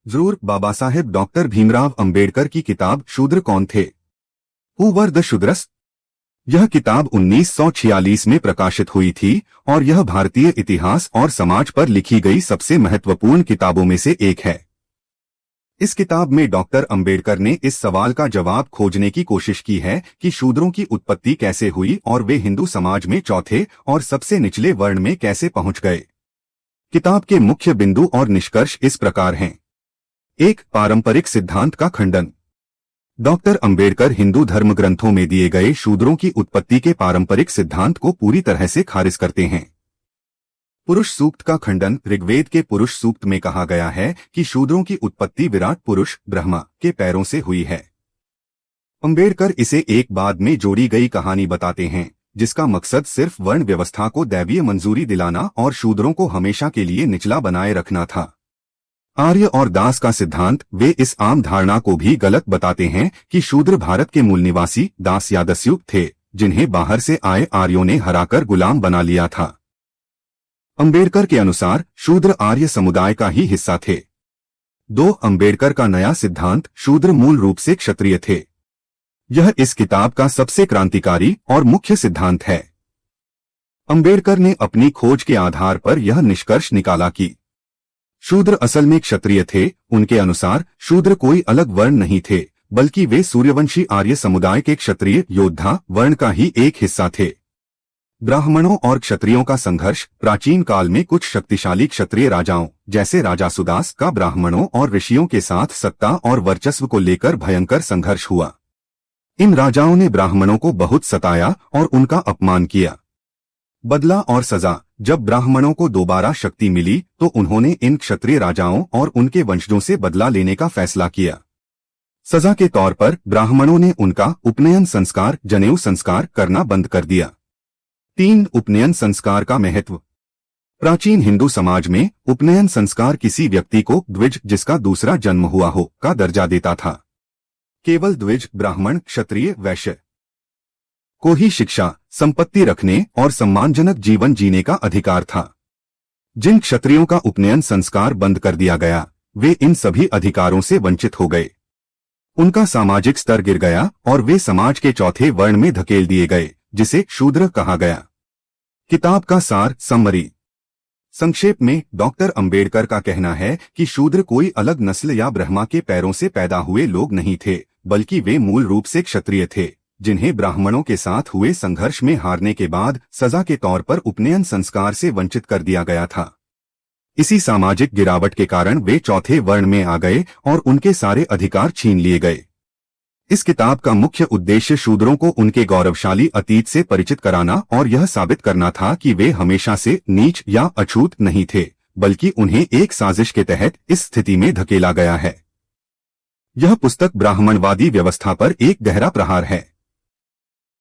जरूर, बाबा साहेब डॉक्टर भीमराव अंबेडकर की किताब शूद्र कौन थे, हु वर द शूद्रस। यह किताब 1946 में प्रकाशित हुई थी और यह भारतीय इतिहास और समाज पर लिखी गई सबसे महत्वपूर्ण किताबों में से एक है। इस किताब में डॉक्टर अंबेडकर ने इस सवाल का जवाब खोजने की कोशिश की है कि शूद्रों की उत्पत्ति कैसे हुई और वे हिंदू समाज में चौथे और सबसे निचले वर्ण में कैसे पहुंच गए। किताब के मुख्य बिंदु और निष्कर्ष इस प्रकार हैं। 1. पारंपरिक सिद्धांत का खंडन। डॉक्टर अंबेडकर हिंदू धर्म ग्रंथों में दिए गए शूद्रों की उत्पत्ति के पारंपरिक सिद्धांत को पूरी तरह से खारिज करते हैं। पुरुष सूक्त का खंडन। ऋग्वेद के पुरुष सूक्त में कहा गया है कि शूद्रों की उत्पत्ति विराट पुरुष ब्रह्मा के पैरों से हुई है। अंबेडकर इसे एक बाद में जोड़ी गई कहानी बताते हैं जिसका मकसद सिर्फ वर्ण व्यवस्था को दैवीय मंजूरी दिलाना और शूद्रों को हमेशा के लिए निचला बनाए रखना था। आर्य और दास का सिद्धांत। वे इस आम धारणा को भी गलत बताते हैं कि शूद्र भारत के मूल निवासी दास या दस्यु थे जिन्हें बाहर से आए आर्यों ने हराकर गुलाम बना लिया था। अंबेडकर के अनुसार शूद्र आर्य समुदाय का ही हिस्सा थे। 2. अंबेडकर का नया सिद्धांत। शूद्र मूल रूप से क्षत्रिय थे। यह इस किताब का सबसे क्रांतिकारी और मुख्य सिद्धांत है। अंबेडकर ने अपनी खोज के आधार पर यह निष्कर्ष निकाला कि शूद्र असल में क्षत्रिय थे। उनके अनुसार शूद्र कोई अलग वर्ण नहीं थे बल्कि वे सूर्यवंशी आर्य समुदाय के क्षत्रिय योद्धा वर्ण का ही एक हिस्सा थे। ब्राह्मणों और क्षत्रियों का संघर्ष। प्राचीन काल में कुछ शक्तिशाली क्षत्रिय राजाओं जैसे राजा सुदास का ब्राह्मणों और ऋषियों के साथ सत्ता और वर्चस्व को लेकर भयंकर संघर्ष हुआ। इन राजाओं ने ब्राह्मणों को बहुत सताया और उनका अपमान किया। बदला और सजा। जब ब्राह्मणों को दोबारा शक्ति मिली तो उन्होंने इन क्षत्रिय राजाओं और उनके वंशजों से बदला लेने का फैसला किया। सजा के तौर पर ब्राह्मणों ने उनका उपनयन संस्कार जनेऊ संस्कार करना बंद कर दिया। 3. उपनयन संस्कार का महत्व। प्राचीन हिंदू समाज में उपनयन संस्कार किसी व्यक्ति को द्विज जिसका दूसरा जन्म हुआ हो का दर्जा देता था। केवल द्विज ब्राह्मण क्षत्रिय वैश्य को ही शिक्षा संपत्ति रखने और सम्मानजनक जीवन जीने का अधिकार था। जिन क्षत्रियों का उपनयन संस्कार बंद कर दिया गया वे इन सभी अधिकारों से वंचित हो गए। उनका सामाजिक स्तर गिर गया और वे समाज के चौथे वर्ण में धकेल दिए गए जिसे शूद्र कहा गया। किताब का सार समरी। संक्षेप में डॉक्टर अंबेडकर का कहना है कि शूद्र कोई अलग नस्ल या ब्रह्मा के पैरों से पैदा हुए लोग नहीं थे बल्कि वे मूल रूप से क्षत्रिय थे जिन्हें ब्राह्मणों के साथ हुए संघर्ष में हारने के बाद सजा के तौर पर उपनयन संस्कार से वंचित कर दिया गया था। इसी सामाजिक गिरावट के कारण वे चौथे वर्ण में आ गए और उनके सारे अधिकार छीन लिए गए। इस किताब का मुख्य उद्देश्य शूद्रों को उनके गौरवशाली अतीत से परिचित कराना और यह साबित करना था कि वे हमेशा से नीच या अछूत नहीं थे बल्कि उन्हें एक साजिश के तहत इस स्थिति में धकेला गया है। यह पुस्तक ब्राह्मणवादी व्यवस्था पर एक गहरा प्रहार है।